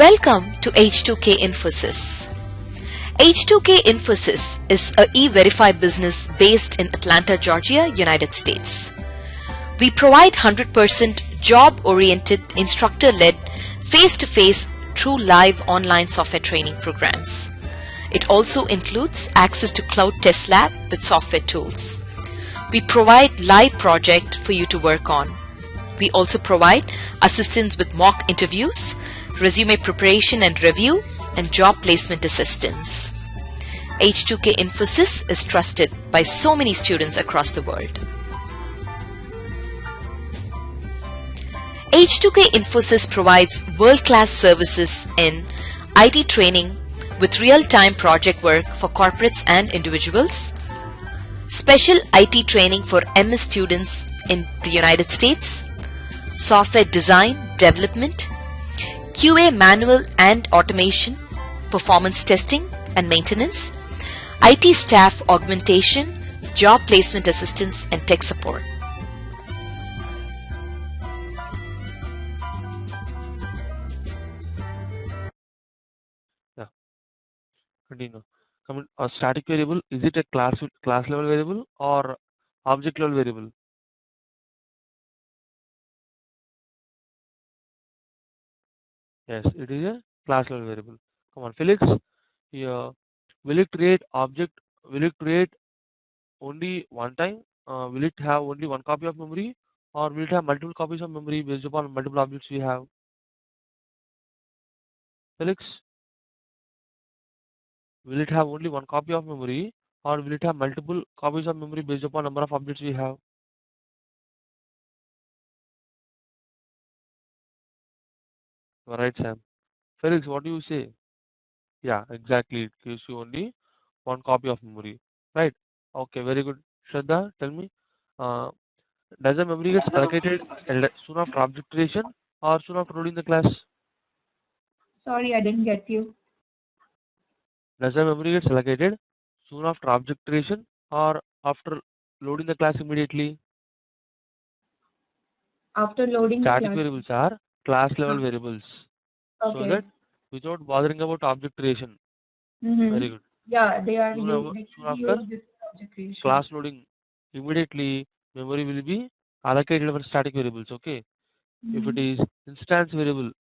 Welcome to H2K Infosys. H2K Infosys is a e-verify business based in Atlanta, Georgia, United States. We provide 100% job-oriented, instructor-led, face-to-face, true live online software training programs. It also includes access to cloud test lab with software tools. We provide live project for you to work on. We also provide assistance with mock interviews, resume preparation and review, and job placement assistance. H2K Infosys is trusted by so many students across the world. H2K Infosys provides world-class services in IT training with real-time project work for corporates and individuals, special IT training for MS students in the United States, software design, development, QA manual and automation, performance testing and maintenance, IT staff augmentation, job placement assistance, and tech support. Yeah, continue. A static variable, is it a class level variable or object level variable? Yes, it is a class level variable. Come on, Felix. Here, will it create object? Will it create only one time? Will it have only one copy of memory, or will it have multiple copies of memory based upon multiple objects we have? Felix, will it have only one copy of memory, or will it have multiple copies of memory based upon number of objects we have? All right, Sam. Felix, what do you say? Yeah, exactly. It gives you only one copy of memory, right? Okay, very good. Shraddha, tell me, uh, does the memory get allocated soon after object creation or soon after loading the class? Sorry, I didn't get you. Does the memory get allocated soon after object creation or after loading the class immediately? After loading Static the class. variables are class level variables, Okay. so that without bothering about object creation. Mm-hmm. Very good. Yeah, they are Soon after use this object creation. class loading, immediately memory will be allocated for static variables. Okay. If it is instance variable,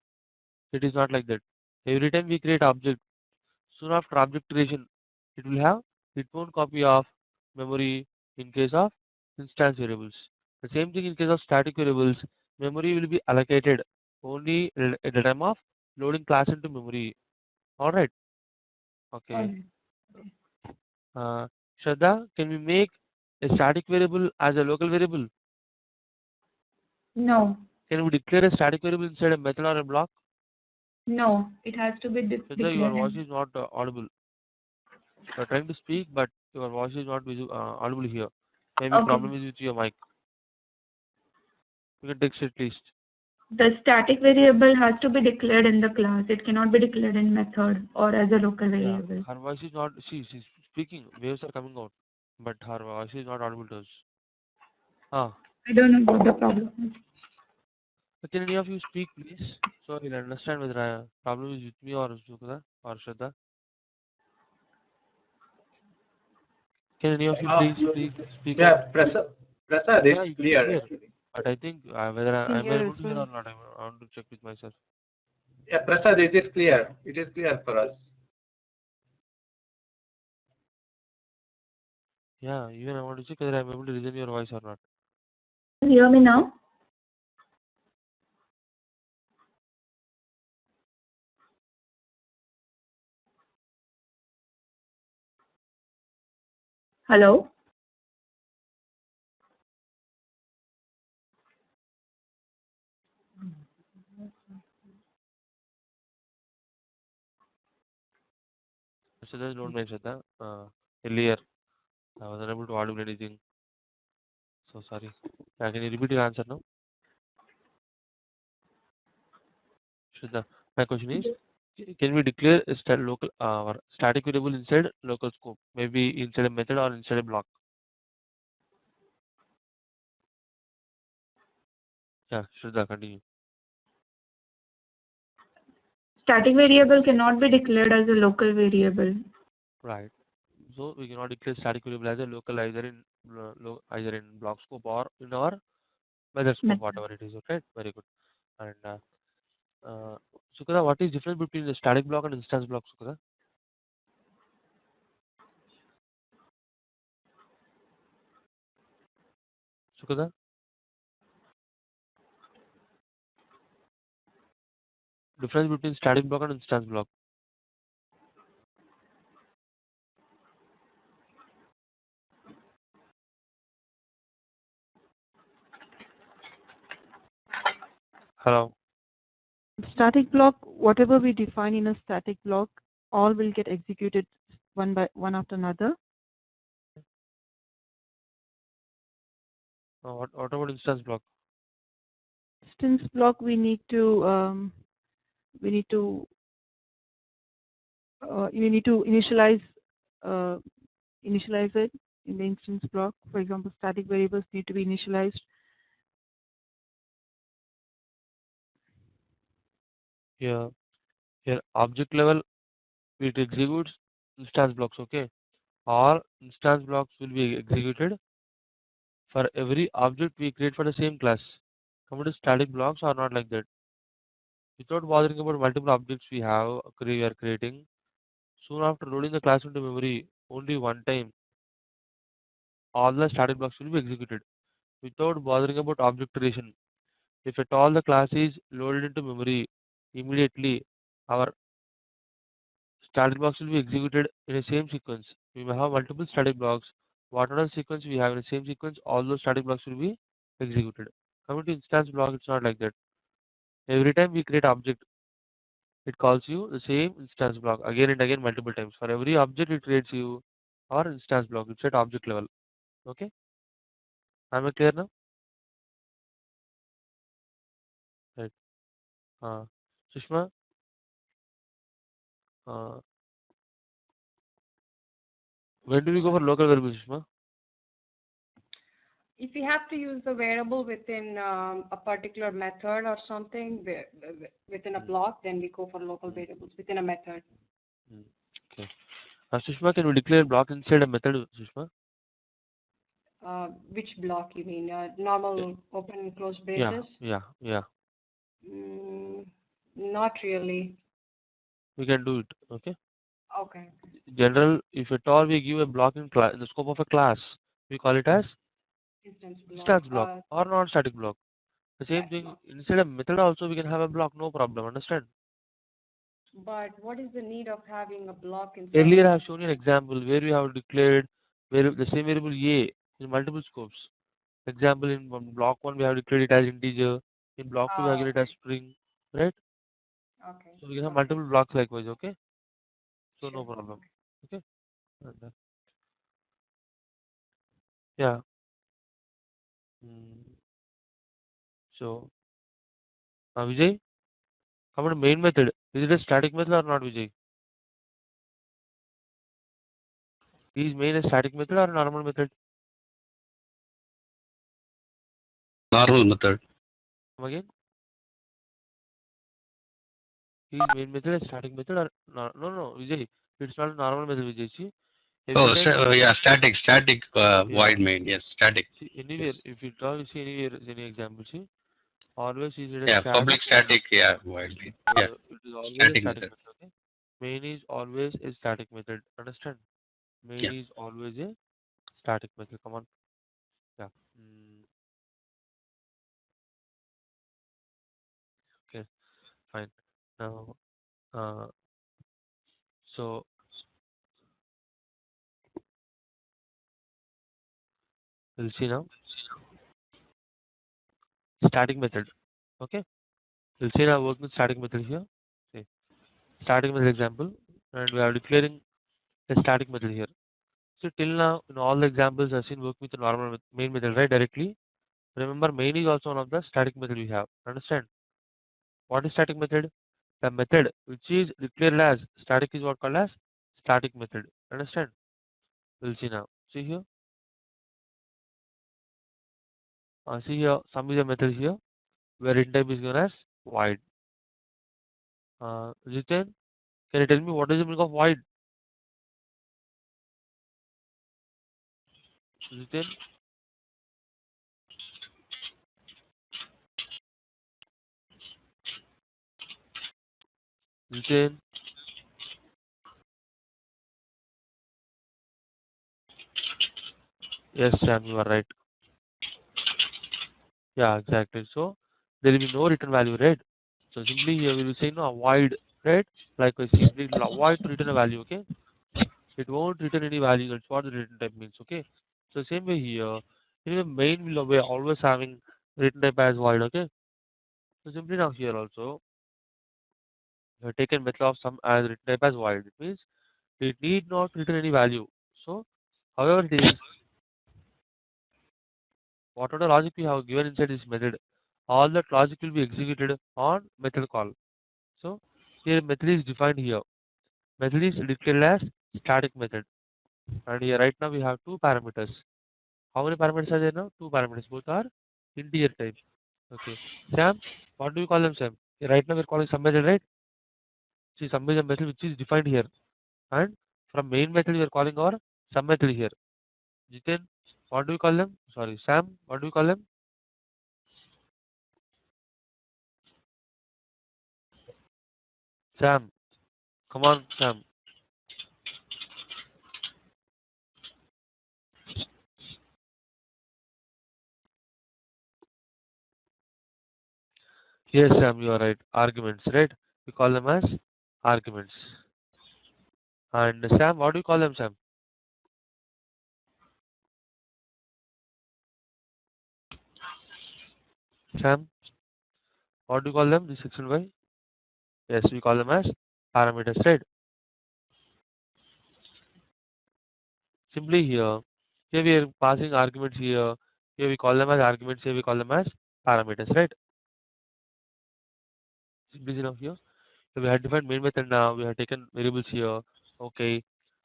it is not like that. Every time we create object, soon after object creation, it will have its own copy of memory in case of instance variables. The same thing in case of static variables, memory will be allocated only at the time of loading class into memory. Alright. Okay. Shraddha, can we make a static variable as a local variable? No. Can we declare a static variable inside a method or a block? No, it has to be Shraddha, your voice is not audible. You are trying to speak, but your voice is not audible here. Maybe problem is with your mic. You can text at least. The static variable has to be declared in the class. It cannot be declared in method or as a local variable. Yeah, her voice is not. She's speaking. Waves are coming out, but her voice is not audible to us. I don't know what the problem is. Can any of you speak, please? So I will understand whether the problem is with me or Sukha or Shraddha. Can any of you please speak? Yeah, Prasad is clear. But I think whether I'm able to hear or not, I want to check with myself. Yeah, Prasad, it is clear. It is clear for us. Yeah, even I want to check whether I'm able to listen your voice or not. Can you hear me now? Hello? So just don't mention that. Earlier, I was unable to audible anything. So sorry. Can you repeat your answer now? Shraddha, my question is, can we declare a local or static variable inside local scope? Maybe inside a method or inside a block? Yeah, Shraddha, continue. Static variable cannot be declared as a local variable. Right. So we cannot declare static variable as a local either in block scope or in our method scope, Method. whatever it is. Okay, very good. And Sukada, what is difference between the static block and instance block, Sukada? Sukada? Difference between static block and instance block. Hello. Static block, whatever we define in a static block, all will get executed one by one after another. What about instance block? Instance block, we need to initialize it in the instance block. For example, static variables need to be initialized. Here object level it executes instance blocks. Okay, all instance blocks will be executed for every object we create for the same class. Coming to static blocks are not like that. Without bothering about multiple objects we are creating, soon after loading the class into memory only one time, all the static blocks will be executed without bothering about object creation. If at all the class is loaded into memory, immediately our static blocks will be executed in the same sequence. We may have multiple static blocks. Whatever sequence we have in the same sequence, all those static blocks will be executed. Coming to instance block, it's not like that. Every time we create object, it calls you the same instance block again and again multiple times. For every object, it creates you or instance block. It's at object level. Okay, am I clear now? Right. Sushma, uh, when do we go for local variable, Sushma? If we have to use the variable within a particular method or something within a block, then we go for local variables within a method. Okay. Sushma, can we declare block inside a method, Sushma? Which block you mean? Normal open and close braces? Yeah. Not really. We can do it. Okay. Okay. General, if at all we give a block in the scope of a class, we call it as instance block or non-static block. The same thing inside a method also we can have a block, no problem. Understand? But what is the need of having a block inside? Earlier I have shown you an example where we have declared the same variable a in multiple scopes. Example, in block 1 we have declared it as integer, in block 2 we have given it as string, right? Okay. So we can have multiple blocks likewise. Okay, so Sure. no problem. Okay. And, yeah. So Vijay, how about main method? Is it a static method or not, Vijay? Is main a static method or a normal method? Normal method. Come again? Is main method a static method or no, Vijay? It's not a normal method, Vijay. See, Yeah, static void main. Yes, static. See, anywhere, yes. if you draw, you see anywhere, any example, see, always is it a Yeah, static? public static. Yeah, void main. Yeah, It is always static a static method. method. Okay. Main is always a static method. Understand? Main Yeah. is always a static method. Come on. Yeah. Okay. Fine. Now, so we'll see now. Static method. Okay. We'll see now working with static method here. See, static method example, and we are declaring a static method here. So till now, in all the examples, I've seen working with the normal main method, right? Directly. Remember, main is also one of the static method we have. Understand? What is static method? The method which is declared as static is what called as static method. Understand? We'll see now. See here. See here. Some is a method here where int type is given as void. Jitin, can you tell me what is the meaning of void? Jitin? Jitin? Yes, Sam, you are right. Yeah, exactly. So there will be no return value, right? So simply here we will say no avoid, right? Like I simply avoid to return a value, okay? It won't return any value. That's what the return type means, okay? So same way here, the main will be always having return type as void, okay? So simply now here also, we have taken method of sum as return type as void. It means it need not return any value. So however it is, whatever the logic we have given inside this method, all that logic will be executed on method call. So here method is defined here. Method is declared as static method. And here right now we have two parameters. How many parameters are there now? Two parameters. Both are integer type. Okay. Sam, what do you call them, Sam? Right now we're calling some method, right? See, some is a method which is defined here. And from main method we are calling our some method here. Jitin, what do you call them? Sorry, Sam, what do you call them? Sam, come on, Sam. Yes, Sam, you are right. Arguments, right? We call them as arguments. And Sam, what do you call them, Sam? Sam, what do you call them? This section Y? Yes, we call them as parameters, right? Simply here we are passing arguments here. Here we call them as arguments. Here we call them as parameters, right? Simply enough here. So we have defined main method now. We have taken variables here. Okay.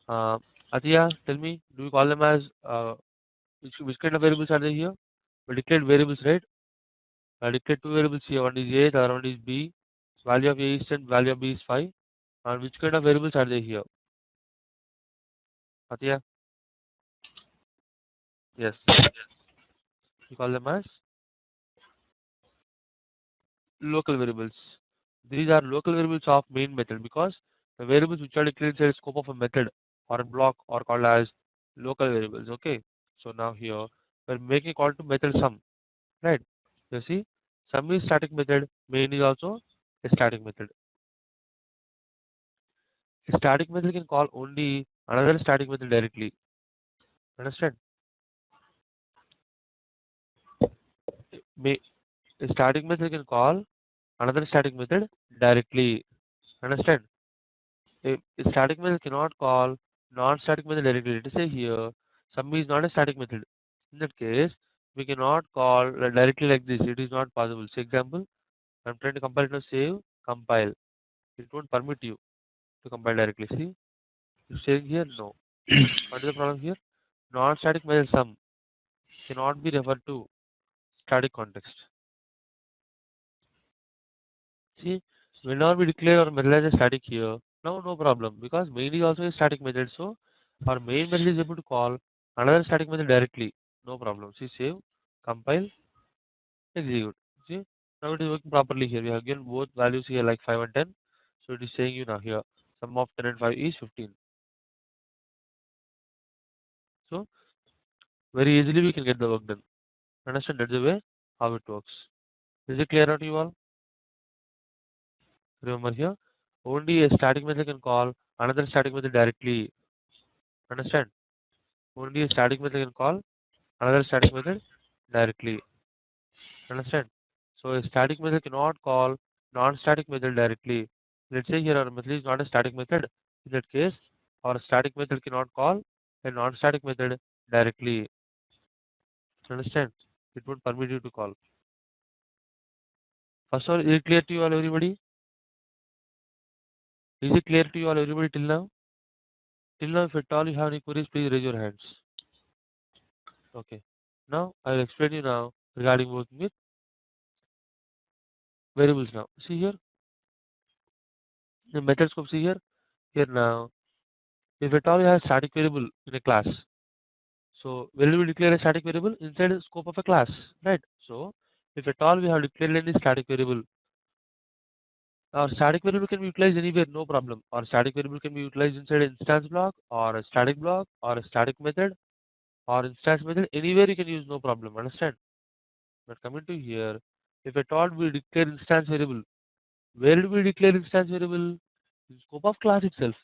Uh, Atiya, tell me, do we call them as which kind of variables are they here? We declared variables, right? I declared two variables here. One is A, the other one is B. Value of A is 10, value of B is 5. And which kind of variables are they here? Atiya? Yes. We call them as local variables. These are local variables of main method because the variables which are declared inside the scope of a method or a block are called as local variables. Okay. So now here we're making a call to method sum, right? You see, sum is static method, main is also a static method. A static method can call only another static method directly. Understand? May, a static method can call another static method directly. Understand? A static method cannot call non-static method directly. Let us say here sum is not a static method. In that case, we cannot call directly like this. It is not possible. Say example, I'm trying to compile it now. Save, compile. It won't permit you to compile directly. See, you saying here no. What is the problem here? Non-static method sum cannot be referred to static context. See, whenever we declare our method as a static here, now no problem because main is also a static method. So our main method is able to call another static method directly. No problem. See, save, compile, execute. See, now it is working properly here. We have given both values here like 5 and 10. So it is saying you now here sum of 10 and 5 is 15. So very easily we can get the work done. Understand? That's the way how it works. Is it clear out to you all? Remember here, only a static method can call another static method directly. Understand? Only a static method can call another static method directly. Understand? So a static method cannot call non-static method directly. Let's say here our method is not a static method. In that case, our static method cannot call a non-static method directly. Understand? It would permit you to call. First of all, is it clear to you all, everybody? Is it clear to you all, everybody, till now? Till now, if at all you have any queries, please raise your hands. Okay. Now I will explain you now regarding working with variables now. See here, The method scope, see here. Here now, if at all you have static variable in a class, so where do we declare a static variable? Inside the scope of a class, right? So if at all we have declared any static variable, our static variable can be utilized anywhere, no problem. Or static variable can be utilized inside an instance block or a static block or a static method or instance method. Anywhere you can use, no problem. Understand? But coming to here, if at all we declare instance variable, where do we declare instance variable? In scope of class itself.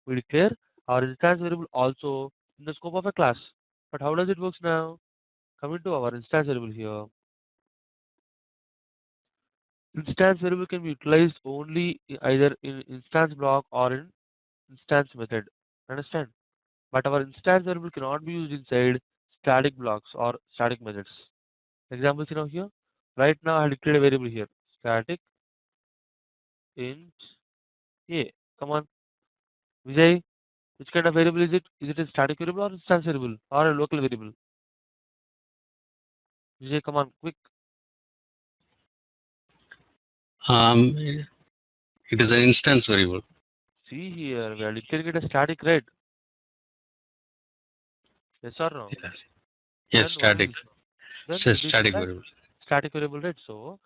We declare our instance variable also in the scope of a class. But how does it work now? Coming to our instance variable here. Instance variable can be utilized only either in instance block or in instance method. Understand? But our instance variable cannot be used inside static blocks or static methods. Examples here. Right now I declared a variable here. Static int a. Come on, Vijay. Which kind of variable is it? Is it a static variable or instance variable or a local variable? Vijay, come on, quick. It is an instance variable. See here, we are declaring it a static, right? Yes or no? Yes. Yes, Then static. Then Says it is static a variable. static variable, right? So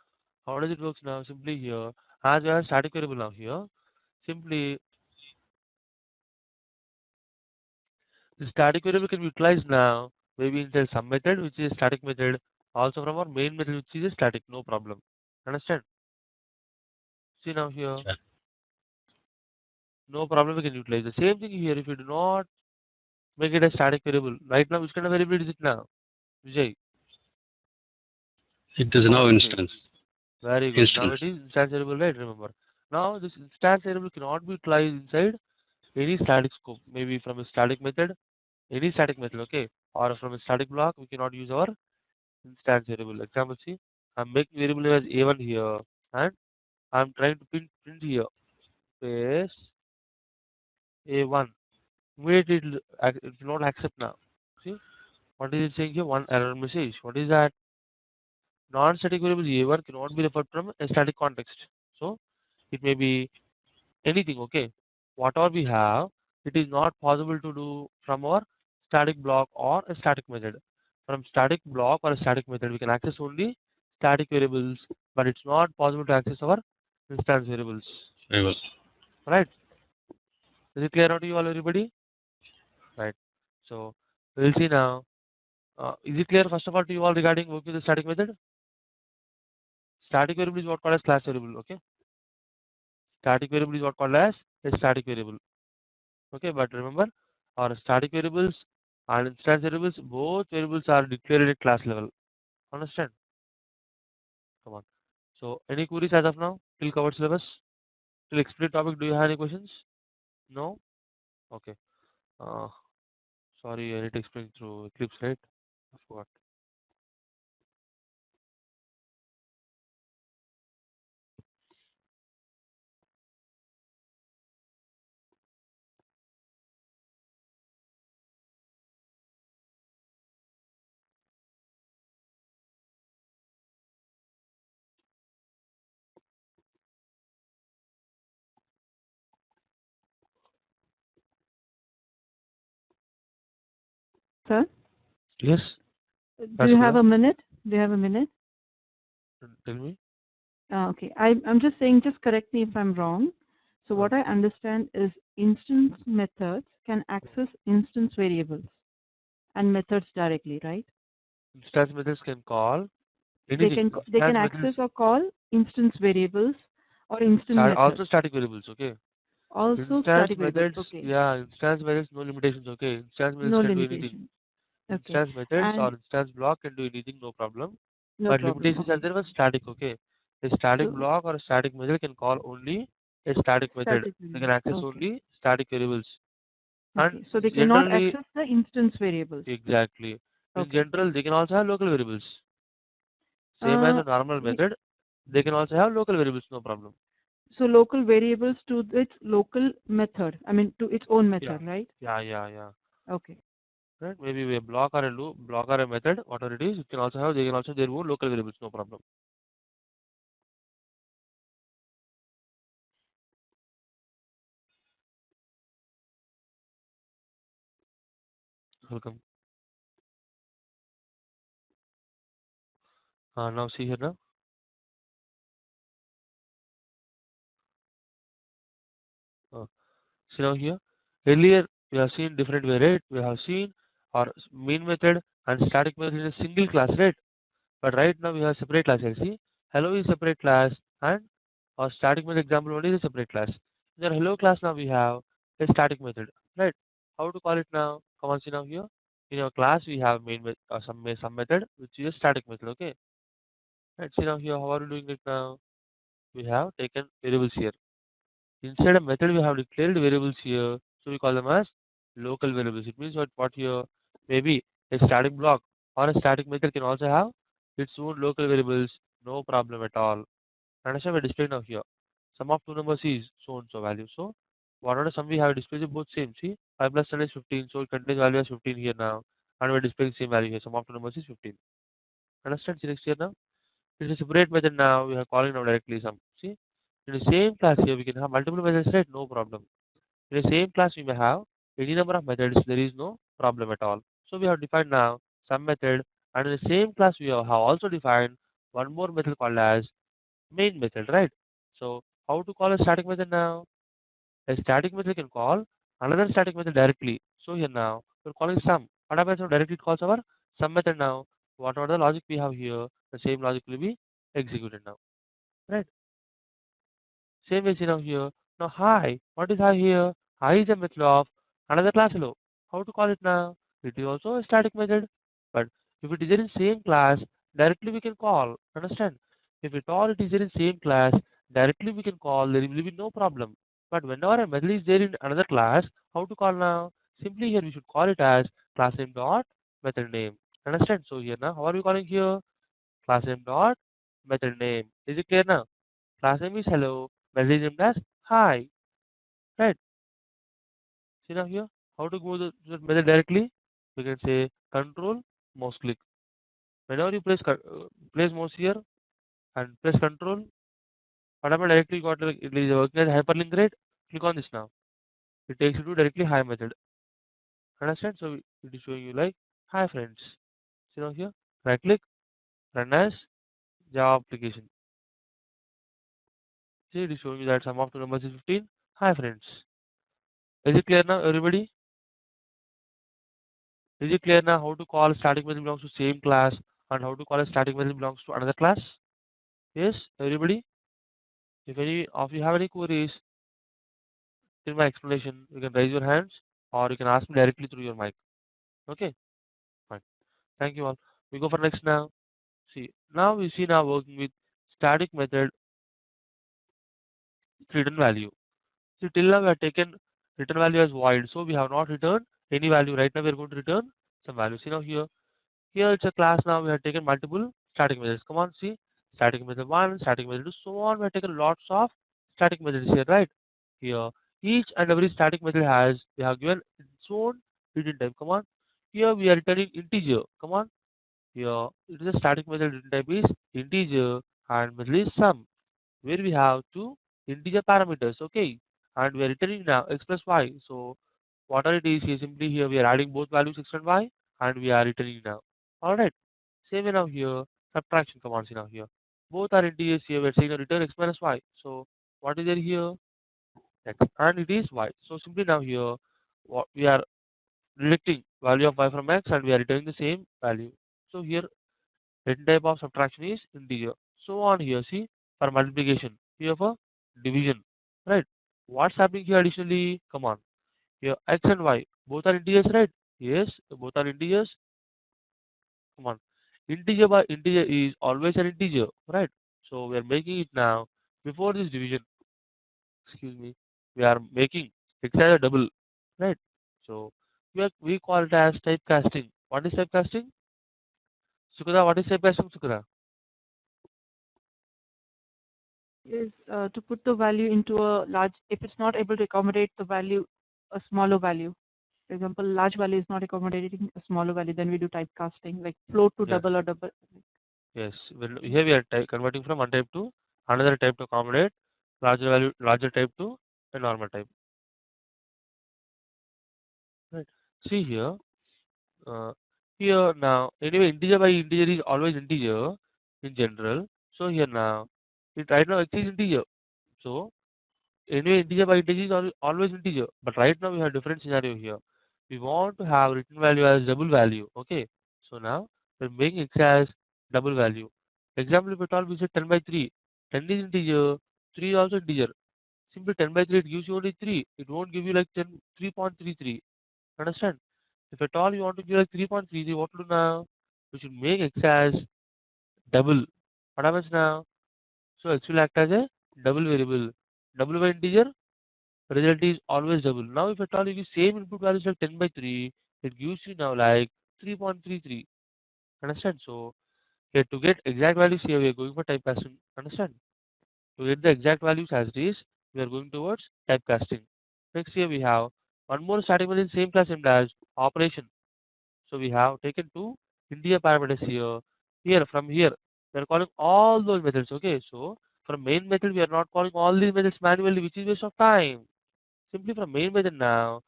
how does it work now? Simply here, as we have static variable now here, simply the static variable can be utilized now maybe inside some method which is a static method, also from our main method which is a static, no problem. Understand? See now here, Yeah. no problem, we can utilize the same thing here. If you do not make it a static variable, right now which kind of variable is it now? Vijay? It is now instance. Very good. Now Instance. it is instance variable, right? Remember. Now this instance variable cannot be utilized inside any static scope, maybe from a static method, any static method, okay, or from a static block. We cannot use our instance variable. Example, see, I'm making variable as a1 here, and I'm trying to print here space a1. Immediately it will not accept now. See, what is it saying here? One error message. What is that? Non-static variable a1 cannot be referred from a static context. So it may be anything, okay. Whatever we have, it is not possible to do from our static block or a static method. From static block or a static method we can access only static variables, but it's not possible to access our instance variables, Variable. right? Is it clear out to you all, everybody? Right. So we'll see now. Is it clear first of all to you all regarding working with the static method? Static variable is what called as class variable, okay. Static variable is what called as a static variable. Okay, but remember our static variables and instance variables, both variables are declared at class level. Understand? Come on. So any queries as of now till covered syllabus? Till explain topic, do you have any questions? No? Okay. Uh, sorry, I need to explain through Eclipse, right? I forgot. Sir, Yes, do that's you have clear. a minute? Do you have a minute? Tell me. Okay, I'm just saying, just correct me if I'm wrong. So Uh, what I understand is instance methods can access instance variables and methods directly, right? Instance methods can call They anything. can Instance access methods or call instance variables or instant are methods. also static variables, okay. Also Instance static variables. methods, Okay. yeah, instance methods, no limitations, okay. Instance methods No can do anything. limitation. Okay. Instance methods or And instance block can do anything, no problem. no But problem. limitations are Okay. there for static, okay. A static So block or a static method can call only a static method. static They can variables. access Okay. only static variables. And Okay. So they cannot generally, access the instance variables. exactly. In Okay. general, they can also have local variables. Same as Uh, a normal we- method, they can also have local variables, no problem. so local variables to its local method. I mean, to its own Yeah. method, right? Yeah. Okay. Right? Maybe a block or a loop, block or a method, whatever it is, it can also have, they can also have their own local variables, no problem. welcome. Now see here now. See now here. Earlier we have seen different way, right? We have seen our main method and static method in a single class, right? But right now we have separate class here. See, hello is separate class and our static method example one is a separate class. In our hello class now we have a static method, right? How to call it now? Come on, see now here. In our class we have main some method which is a static method. Okay, right? See now here how are we doing it now? We have taken variables here. Inside a method, we have declared variables here, so we call them as local variables. It means what here? Maybe a static block or a static method can also have its own local variables, no problem at all. Understand? We're displaying now here. Sum of two numbers is so and so value. So whatever sum we have displayed is both same. See, 5 plus 10 is 15, so it contains value as 15 here now, and we're displaying same value here. Sum of two numbers is 15. Understand? See next here now. It's a separate method now. We are calling now directly some. See, in the same class here we can have multiple methods, right? No problem. In the same class we may have any number of methods. There is no problem at all. So we have defined now some method, and in the same class we have also defined one more method called as main method, right? So how to call a static method now? A static method can call another static method directly. So here now we're calling sum. What happens now? Directly it calls our sum method now. Whatever the logic we have here, the same logic will be executed now, right? Same way see now here. Now hi, what is hi here? Hi is a method of another class hello. How to call it now? It is also a static method. But if it is in same class, directly we can call. Understand? If at all it is in same class, directly we can call. There will be no problem. But whenever a method is there in another class, how to call now? Simply here we should call it as class name dot method name. Understand? So here now, how are we calling here? Class name dot method name. Is it clear now? Class name is hello, message name as hi. Right? See now here, how to go the method directly? We can say control mouse click. Whenever you place mouse here and press control, whatever directly you got it is working as hyperlink, right? Click on this now. It takes you to directly hi method. Understand? So it is showing you like hi friends. See now here, right click, run as Java application. See it is showing you that sum of two numbers is 15. Hi friends. Is it clear now, everybody? Is it clear now how to call static method belongs to same class and how to call a static method belongs to another class? Yes, everybody? If any of you have any queries in my explanation, you can raise your hands or you can ask me directly through your mic. Okay, fine. Thank you all. We go for next now. See, now we see now working with static method return value. See, till now we have taken return value as void, so we have not returned any value. Right now we are going to return some value. See now here. Here it's a class now. We have taken multiple static methods. Come on, see. Static method 1, static method 2, so on. We have taken lots of static methods here, right? Here, each and every static method we have given its own return type. Come on. Here we are returning integer. Come on. Here, it is a static method return type is integer and method is sum, where we have two integer parameters. Okay. And we are returning now x plus y. So, whatever it is here, simply here we are adding both values x and y and we are returning now. Alright. Same way now here, subtraction commands now here. Both are integers here. We're saying return x minus y. So what is there here? X and it is y. So simply now here, what we are deducting value of y from x and we are returning the same value. So here, return type of subtraction is integer. So on here, see for multiplication here for division, right? What's happening here additionally? Come on, here x and y both are integers, right? Yes, both are integers. Come on. Integer by integer is always an integer, right? So we are making it now before this division. Excuse me. We are making it as a double, right? So we call it as typecasting. What is typecasting? Sukada, what is typecasting, Sukada? Is to put the value into a large, if it's not able to accommodate the value, a smaller value. For example, large value is not accommodating a smaller value, then we do typecasting, like float to Yeah. double or double. Yes. Here we are converting from one type to another type to accommodate larger type to a normal type. Right. See here. Here now, anyway, integer by integer is always integer in general. So here now, it right now X is integer. So anyway, integer by integer is always integer. But right now we have different scenario here. We want to have written value as double value. Okay. So now we're making X as double value. Example, if at all we say 10 by 3. 10 is integer, 3 is also integer. Simply 10 by 3 it gives you only 3. It won't give you like 3.33. Understand? If at all you want to give like 3.33, what to do now? We should make X as double. What happens now? So X will act as a double variable. Double by integer, result is always double. Now if at all you give same input values like 10 by 3, it gives you now like 3.33. Understand? So here to get exact values here we are going for typecasting. Understand? To get the exact values as it is, we are going towards typecasting. Next here we have one more static method in same class named as operation. So we have taken two integer parameters here. Here from here we are calling all those methods. Okay, so from main method we are not calling all these methods manually, which is waste of time. Simply from main method now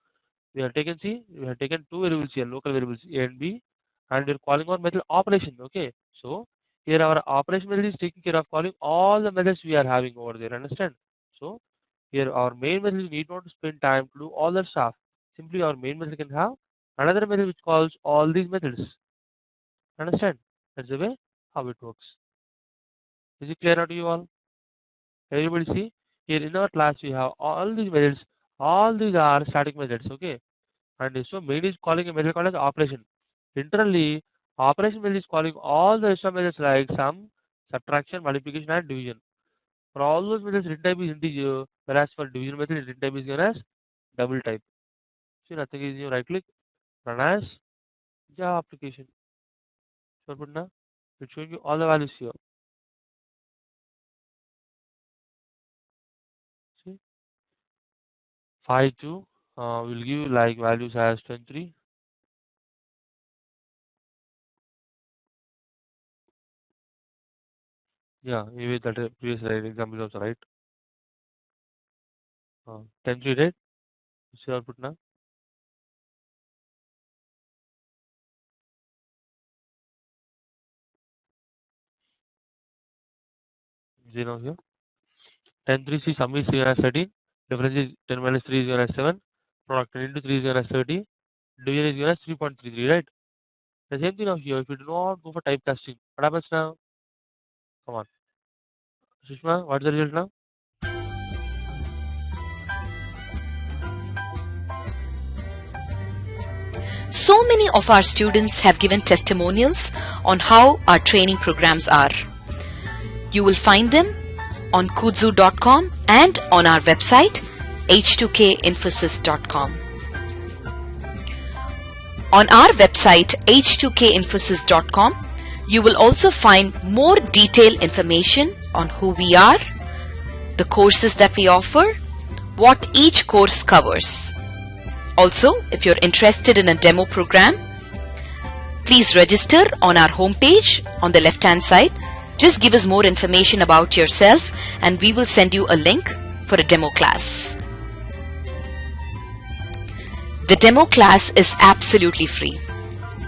we have taken we have taken two variables here, local variables A and B, and we are calling our method operation. Okay, so here our operation method is taking care of calling all the methods we are having over there. Understand? So here our main method we need not to spend time to do all that stuff. Simply our main method can have another method which calls all these methods. Understand? That's the way how it works. Is it clear now to you all? Everybody see? Here in our class we have all these methods. All these are static methods. Okay. And so main is calling a method called as operation. Internally, operation method is calling all the extra methods like sum, subtraction, multiplication, and division. For all those methods, return type is integer, whereas for division method, return type is given as double type. See, nothing is new. Right click, run as Java application. So put now, it's showing you all the values here. See, 5 2 will give you like values as 23. Yeah, even that previous example is also right. 10 3 right? See output now. 0 here. 10 3 see sum is given as 13. Difference is 10 minus 3 is given as 7. Product 10 into 3 is given as 30. Division is given as 3.33, right? The same thing now here. If you do not go for typecasting, what happens now? Come on. Sushma, what's the result now? So many of our students have given testimonials on how our training programs are. You will find them on kudzu.com and on our website h2kinfosys.com. On our website h2kinfosys.com, you will also find more detailed information on who we are, the courses that we offer, what each course covers. Also, if you're interested in a demo program, please register on our homepage on the left-hand side. Just give us more information about yourself and we will send you a link for a demo class. The demo class is absolutely free.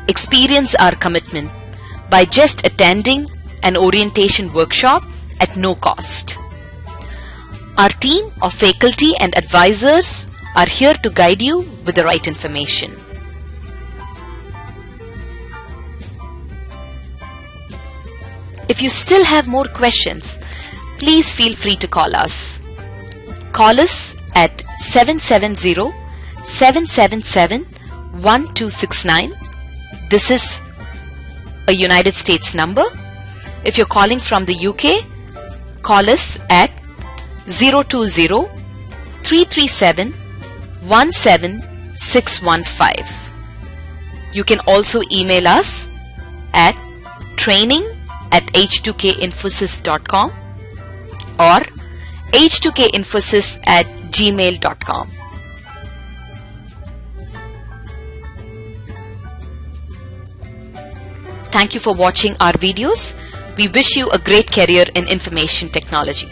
Experience our commitment by just attending an orientation workshop at no cost. Our team of faculty and advisors are here to guide you with the right information. If you still have more questions, please feel free to call us. Call us at 770-777-1269. This is a United States number. If you're calling from the UK, call us at 020-337-17615. You can also email us at training@h2kinfosys.com or h2kinfosys@gmail.com. Thank you for watching our videos. We wish you a great career in information technology.